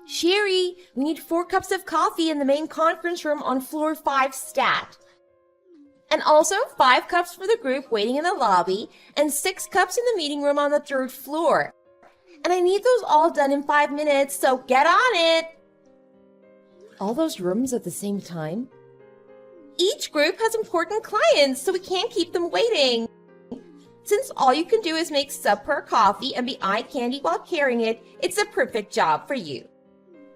Sherry, we need 4 cups of coffee in the main conference room on floor 5 stat. And also 5 cups for the group waiting in the lobby and 6 cups in the meeting room on the 3rd floor. And I need those all done in 5 minutes, so get on it. All those rooms at the same time? Each group has important clients, so we can't keep them waiting. Since all you can do is make subpar coffee and be eye candy while carrying it, it's a perfect job for you.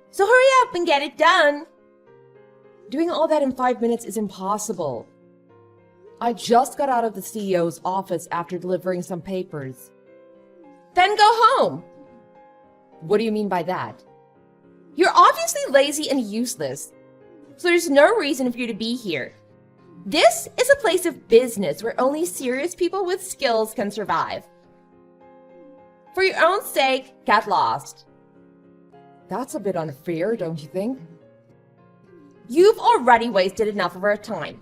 So hurry up and get it done. Doing all that in 5 minutes is impossible. I just got out of the CEO's office after delivering some papers. Then go home. What do you mean by that? You're obviously lazy and useless, so there's no reason for you to be here. This is a place of business where only serious people with skills can survive. For your own sake, get lost. That's a bit unfair, don't you think? You've already wasted enough of our time.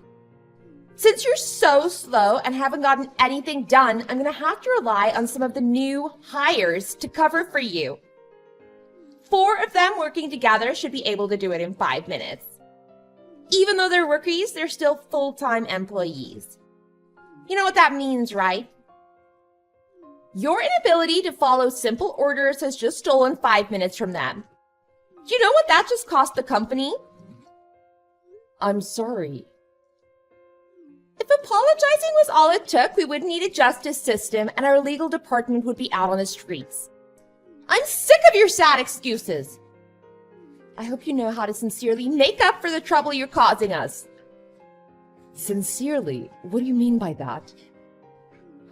Since you're so slow and haven't gotten anything done, I'm going to have to rely on some of the new hires to cover for you. 4 of them working together should be able to do it in 5 minutes. Even though they're rookies, they're still full-time employees. You know what that means, right? Your inability to follow simple orders has just stolen 5 minutes from them. Do you know what that just cost the company? I'm sorry. If apologizing was all it took, we wouldn't need a justice system and our legal department would be out on the streets. I'm sick of your sad excuses. I hope you know how to sincerely make up for the trouble you're causing us. Sincerely? What do you mean by that?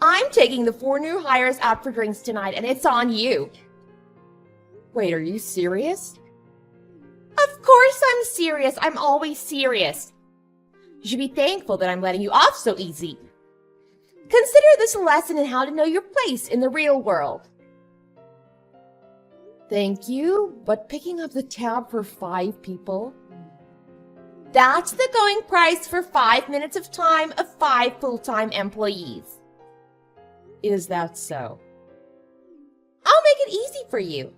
I'm taking the 4 new hires out for drinks tonight, and it's on you. Wait, are you serious? Of course I'm serious. I'm always serious. You should be thankful that I'm letting you off so easy. Consider this a lesson in how to know your place in the real world. Thank you, but picking up the tab for 5 people? That's the going price for 5 minutes of time of 5 full-time employees. Is that so? I'll make it easy for you.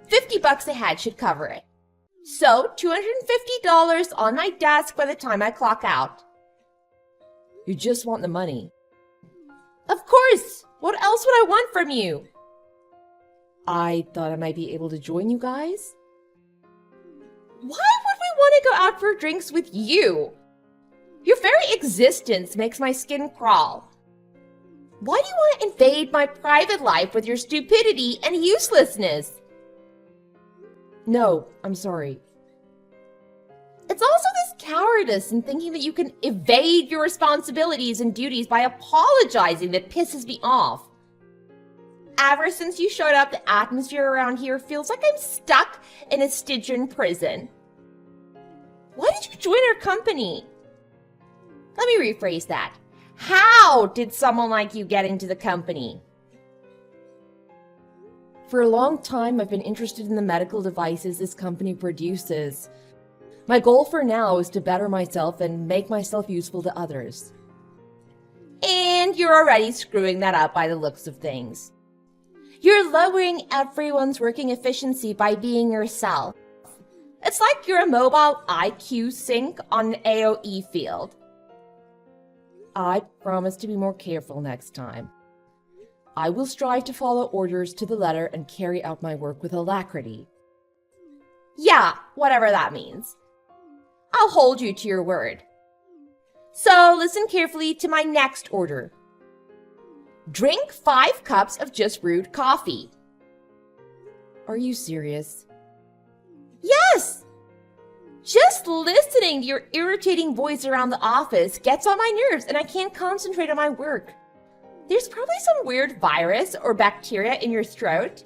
$50 a head should cover it. So, $250 on my desk by the time I clock out. You just want the money. Of course! What else would I want from you? I thought I might be able to join you guys. Why would we want to go out for drinks with you? Your very existence makes my skin crawl. Why do you want to invade my private life with your stupidity and uselessness? No, I'm sorry. It's also this cowardice in thinking that you can evade your responsibilities and duties by apologizing that pisses me off. Ever since you showed up, the atmosphere around here feels like I'm stuck in a Stygian prison. Why did you join our company? Let me rephrase that. How did someone like you get into the company? For a long time, I've been interested in the medical devices this company produces. My goal for now is to better myself and make myself useful to others. And you're already screwing that up by the looks of things. You're lowering everyone's working efficiency by being yourself. It's like you're a mobile IQ sync on an AOE field. I promise to be more careful next time. I will strive to follow orders to the letter and carry out my work with alacrity. Yeah, whatever that means. I'll hold you to your word. So listen carefully to my next order. Drink 5 cups of just brewed coffee. Are you serious? Yes! Just listening to your irritating voice around the office gets on my nerves and I can't concentrate on my work. There's probably some weird virus or bacteria in your throat,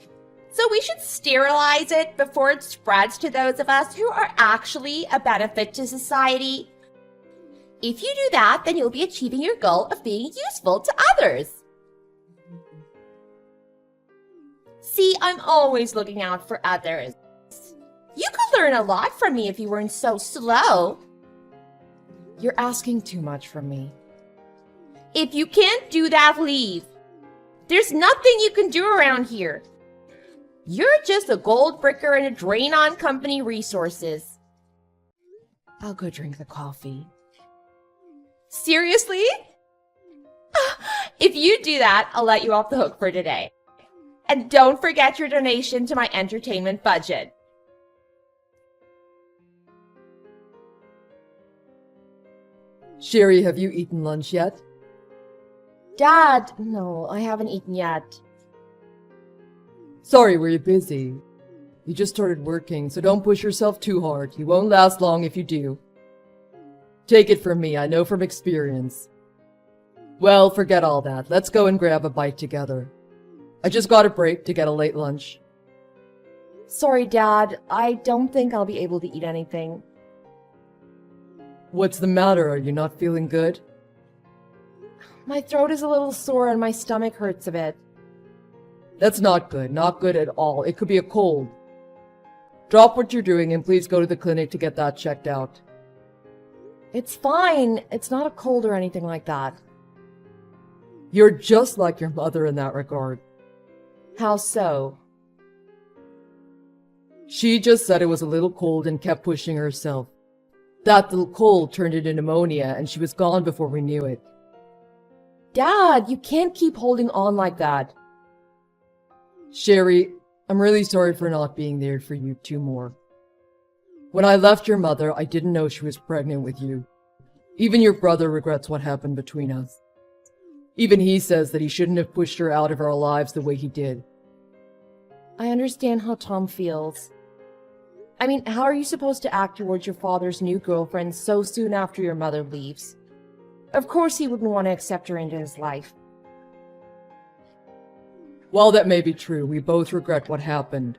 so we should sterilize it before it spreads to those of us who are actually a benefit to society. If you do that, then you'll be achieving your goal of being useful to others. See, I'm always looking out for others. You could learn a lot from me if you weren't so slow. You're asking too much from me. If you can't do that, leave. There's nothing you can do around here. You're just a gold bricker and a drain on company resources. I'll go drink the coffee. Seriously? If you do that, I'll let you off the hook for today. And don't forget your donation to my entertainment budget. Sherry, have you eaten lunch yet? Dad, no, I haven't eaten yet. Sorry, were you busy? You just started working, so don't push yourself too hard. You won't last long if you do. Take it from me, I know from experience. Well, forget all that. Let's go and grab a bite together. I just got a break to get a late lunch. Sorry, Dad, I don't think I'll be able to eat anything. What's the matter? Are you not feeling good? My throat is a little sore and my stomach hurts a bit. That's not good. Not good at all. It could be a cold. Drop what you're doing and please go to the clinic to get that checked out. It's fine. It's not a cold or anything like that. You're just like your mother in that regard. How so? She just said it was a little cold and kept pushing herself. That little cold turned into pneumonia and she was gone before we knew it. Dad, you can't keep holding on like that. Sherry, I'm really sorry for not being there for you two more. When I left your mother, I didn't know she was pregnant with you. Even your brother regrets what happened between us. Even he says that he shouldn't have pushed her out of our lives the way he did. I understand how Tom feels. I mean, how are you supposed to act towards your father's new girlfriend so soon after your mother leaves? Of course he wouldn't want to accept her into his life. While that may be true, we both regret what happened.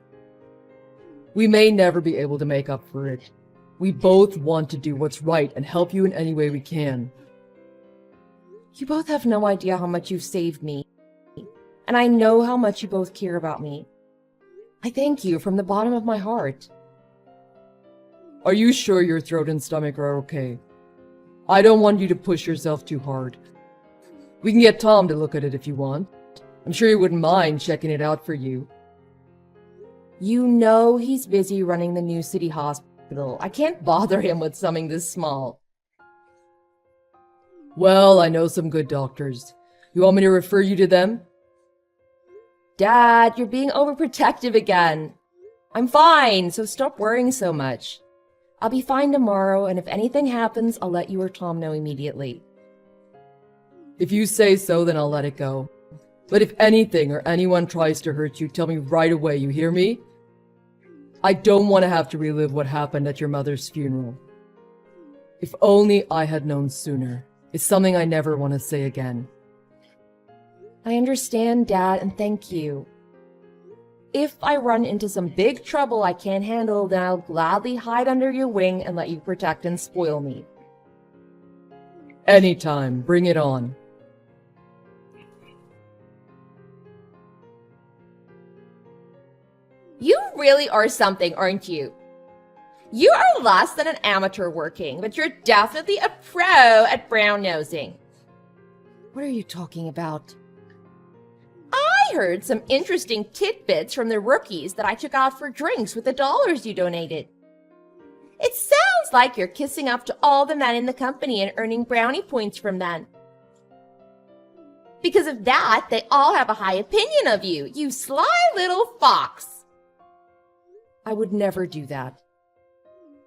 We may never be able to make up for it. We both want to do what's right and help you in any way we can. You both have no idea how much you've saved me. And I know how much you both care about me. I thank you from the bottom of my heart. Are you sure your throat and stomach are okay? I don't want you to push yourself too hard. We can get Tom to look at it if you want. I'm sure he wouldn't mind checking it out for you. You know he's busy running the new city hospital. I can't bother him with something this small. Well, I know some good doctors. You want me to refer you to them? Dad, you're being overprotective again. I'm fine, so stop worrying so much. I'll be fine tomorrow, and if anything happens, I'll let you or Tom know immediately. If you say so, then I'll let it go. But if anything or anyone tries to hurt you, tell me right away, you hear me? I don't want to have to relive what happened at your mother's funeral. If only I had known sooner. It's something I never want to say again. I understand, Dad, and thank you. If I run into some big trouble I can't handle, then I'll gladly hide under your wing and let you protect and spoil me. Anytime, bring it on. You really are something, aren't you? You are less than an amateur working, but you're definitely a pro at brown-nosing. What are you talking about? I heard some interesting tidbits from the rookies that I took out for drinks with the dollars you donated. It sounds like you're kissing up to all the men in the company and earning brownie points from them. Because of that, they all have a high opinion of you, you sly little fox. I would never do that.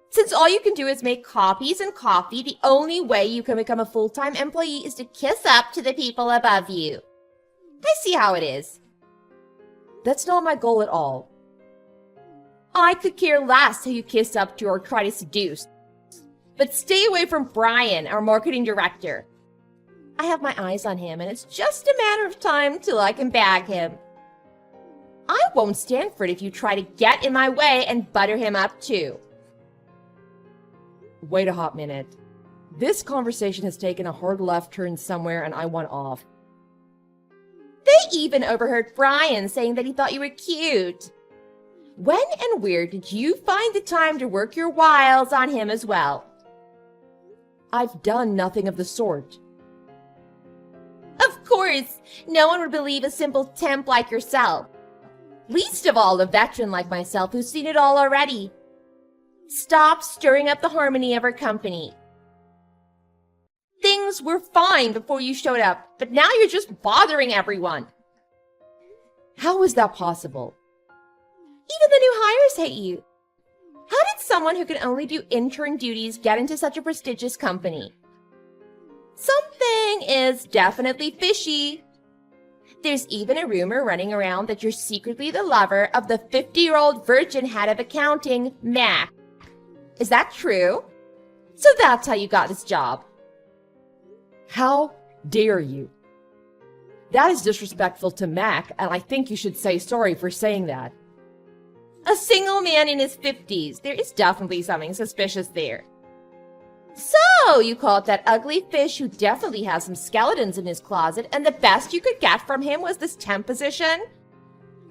Since all you can do is make copies and coffee, the only way you can become a full-time employee is to kiss up to the people above you. I see how it is. That's not my goal at all. I could care less who you kiss up to or try to seduce. But stay away from Brian, our marketing director. I have my eyes on him, and it's just a matter of time till I can bag him. I won't stand for it if you try to get in my way and butter him up too. Wait a hot minute. This conversation has taken a hard left turn somewhere and I want off. They even overheard Brian saying that he thought you were cute. When and where did you find the time to work your wiles on him as well? I've done nothing of the sort. Of course, no one would believe a simple temp like yourself. Least of all a veteran like myself who's seen it all already. Stop stirring up the harmony of our company. Things were fine before you showed up, but now you're just bothering everyone. How is that possible? Even the new hires hate you. How did someone who can only do intern duties get into such a prestigious company? Something is definitely fishy. There's even a rumor running around that you're secretly the lover of the 50-year-old virgin head of accounting, Mac. Is that true? So that's how you got this job. How dare you? That is disrespectful to Mac, and I think you should say sorry for saying that. A single man in his 50s. There is definitely something suspicious there. So, you called that ugly fish who definitely has some skeletons in his closet, and the best you could get from him was this temp position?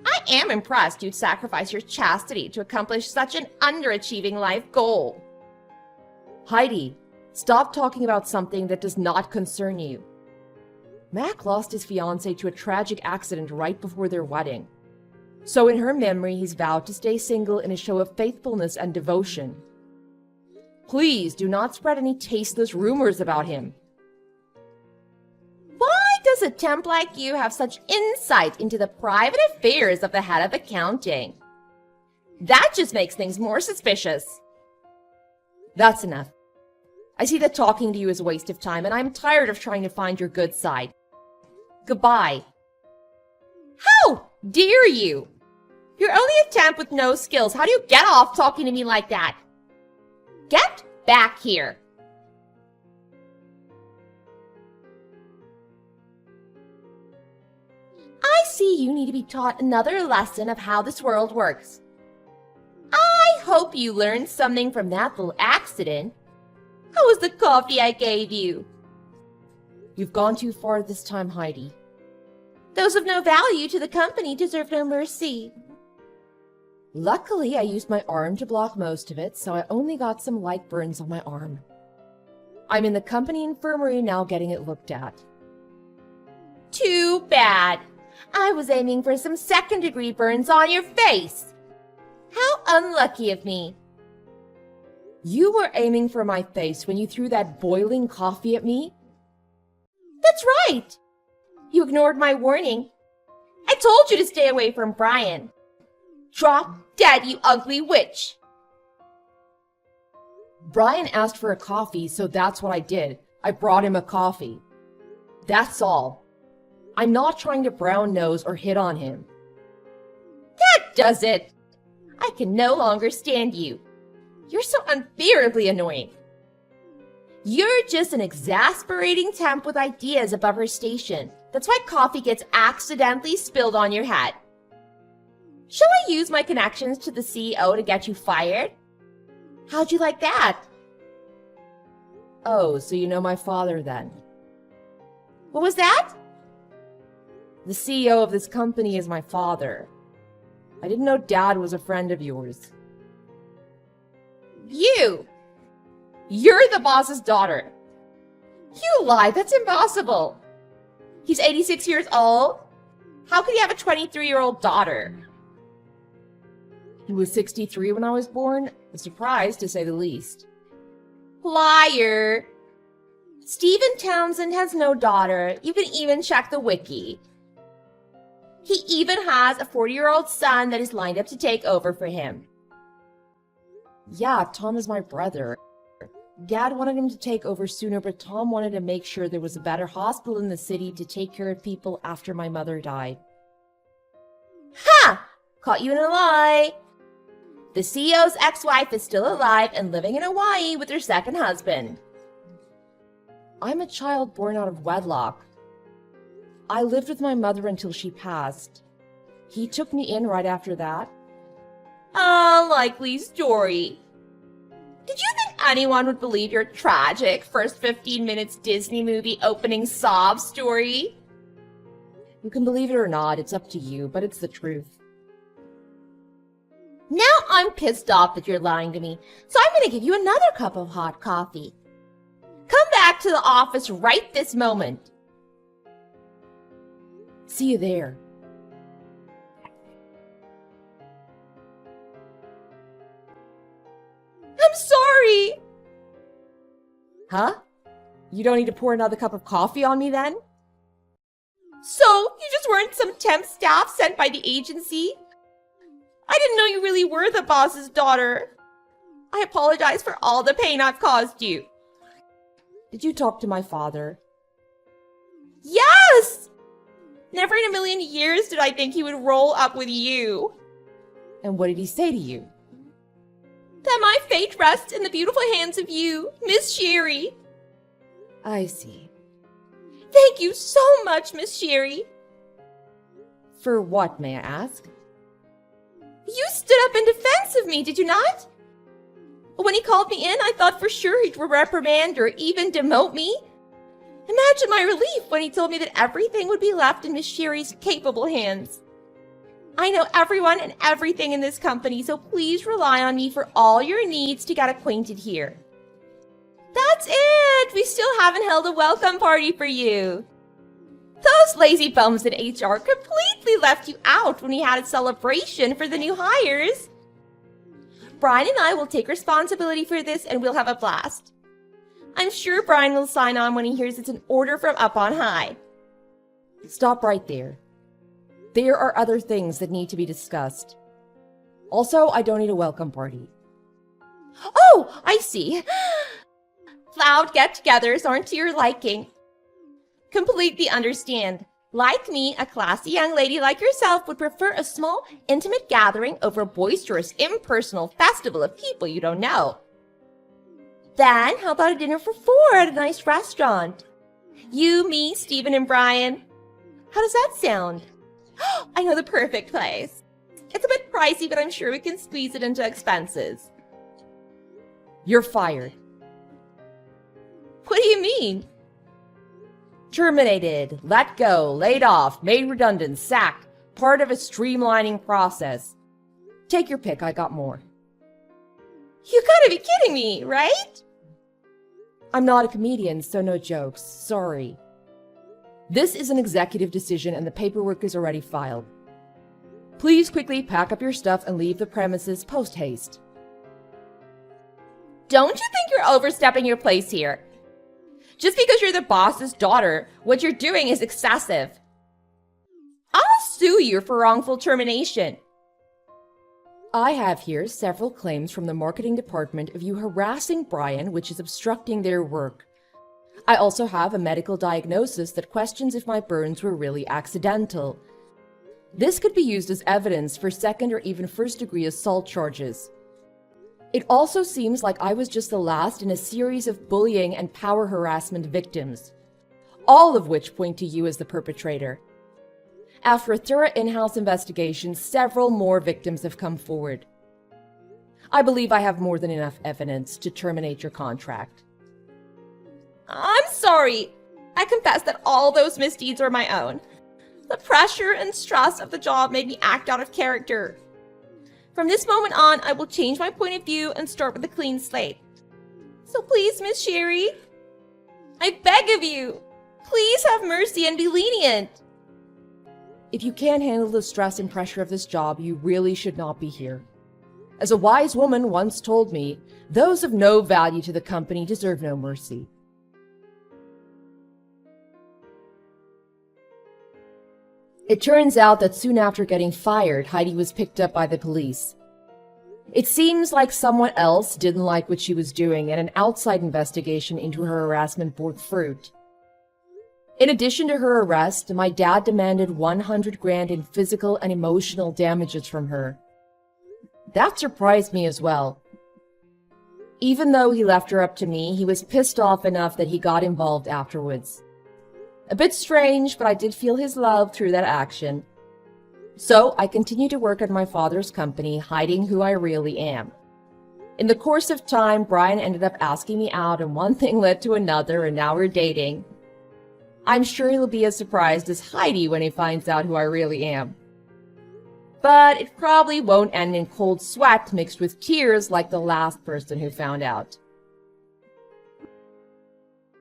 I am impressed you'd sacrifice your chastity to accomplish such an underachieving life goal. Heidi, stop talking about something that does not concern you. Mac lost his fiancée to a tragic accident right before their wedding. So in her memory, he's vowed to stay single in a show of faithfulness and devotion. Please do not spread any tasteless rumors about him. Why does a temp like you have such insight into the private affairs of the head of accounting? That just makes things more suspicious. That's enough. I see that talking to you is a waste of time, and I'm tired of trying to find your good side. Goodbye. How dare you? You're only a temp with no skills. How do you get off talking to me like that? Get back here. I see you need to be taught another lesson of how this world works. I hope you learned something from that little accident. How was the coffee I gave you? You've gone too far this time, Heidi. Those of no value to the company deserve no mercy. Luckily, I used my arm to block most of it, so I only got some light burns on my arm. I'm in the company infirmary now getting it looked at. Too bad. I was aiming for some second-degree burns on your face. How unlucky of me. You were aiming for my face when you threw that boiling coffee at me? That's right. You ignored my warning. I told you to stay away from Brian. Drop dead, you ugly witch. Brian asked for a coffee, so that's what I did. I brought him a coffee. That's all. I'm not trying to brown nose or hit on him. That does it. I can no longer stand you. You're so unbearably annoying. You're just an exasperating temp with ideas above her station. That's why coffee gets accidentally spilled on your head. Shall I use my connections to the CEO to get you fired? How'd you like that? Oh, so you know my father then? What was that? The CEO of this company is my father. I didn't know Dad was a friend of yours. You're the boss's daughter. You lie, that's impossible. He's 86 years old. How could he have a 23-year-old daughter? He was 63 when I was born. A surprise, to say the least. Liar. Stephen Townsend has no daughter. You can even check the wiki. He even has a 40-year-old son that is lined up to take over for him. Yeah, Tom is my brother. Dad wanted him to take over sooner, but Tom wanted to make sure there was a better hospital in the city to take care of people after my mother died. Ha! Caught you in a lie. The CEO's ex-wife is still alive and living in Hawaii with her second husband. I'm a child born out of wedlock. I lived with my mother until she passed. He took me in right after that. A likely story. Did you think anyone would believe your tragic first 15 minutes Disney movie opening sob story? You can believe it or not, it's up to you, but it's the truth. Now I'm pissed off that you're lying to me, so I'm going to give you another cup of hot coffee. Come back to the office right this moment. See you there. I'm sorry. Huh? You don't need to pour another cup of coffee on me then? So, you just weren't some temp staff sent by the agency? I didn't know you really were the boss's daughter. I apologize for all the pain I've caused you. Did you talk to my father? Yes! Never in a million years did I think he would roll up with you. And what did he say to you? That my fate rests in the beautiful hands of you, Miss Sherry. I see. Thank you so much, Miss Sherry. For what, may I ask? You stood up in defense of me, did you not? When he called me in, I thought for sure he'd reprimand or even demote me. Imagine my relief when he told me that everything would be left in Miss Sherry's capable hands. I know everyone and everything in this company, so please rely on me for all your needs to get acquainted here. That's it! We still haven't held a welcome party for you. Those lazy bums in HR completely left you out when we had a celebration for the new hires. Brian and I will take responsibility for this and we'll have a blast. I'm sure Brian will sign on when he hears it's an order from up on high. Stop right there. There are other things that need to be discussed. Also, I don't need a welcome party. Oh, I see. Loud get-togethers aren't to your liking. Completely understand. Like me, a classy young lady like yourself would prefer a small, intimate gathering over a boisterous, impersonal festival of people you don't know. Then, how about a dinner for four at a nice restaurant? You, me, Stephen, and Brian. How does that sound? I know the perfect place. It's a bit pricey, but I'm sure we can squeeze it into expenses. You're fired. What do you mean? Terminated, let go, laid off, made redundant, sacked. Part of a streamlining process. Take your pick, I got more. You gotta be kidding me, right? I'm not a comedian, so no jokes. Sorry. This is an executive decision and the paperwork is already filed. Please quickly pack up your stuff and leave the premises post-haste. Don't you think you're overstepping your place here? Just because you're the boss's daughter, what you're doing is excessive. I'll sue you for wrongful termination. I have here several claims from the marketing department of you harassing Brian, which is obstructing their work. I also have a medical diagnosis that questions if my burns were really accidental. This could be used as evidence for second or even first-degree assault charges. It also seems like I was just the last in a series of bullying and power harassment victims, all of which point to you as the perpetrator. After a thorough in-house investigation, several more victims have come forward. I believe I have more than enough evidence to terminate your contract. I'm sorry. I confess that all those misdeeds are my own. The pressure and stress of the job made me act out of character. From this moment on, I will change my point of view and start with a clean slate. So please, Miss Sherry, I beg of you, please have mercy and be lenient. If you can't handle the stress and pressure of this job, you really should not be here. As a wise woman once told me, those of no value to the company deserve no mercy. It turns out that soon after getting fired, Heidi was picked up by the police. It seems like someone else didn't like what she was doing, and an outside investigation into her harassment bore fruit. In addition to her arrest, my dad demanded 100 grand in physical and emotional damages from her. That surprised me as well. Even though he left her up to me, he was pissed off enough that he got involved afterwards. A bit strange, but I did feel his love through that action. So I continued to work at my father's company, hiding who I really am. In the course of time, Brian ended up asking me out, and one thing led to another, and now we're dating. I'm sure he'll be as surprised as Heidi when he finds out who I really am. But it probably won't end in cold sweat mixed with tears like the last person who found out.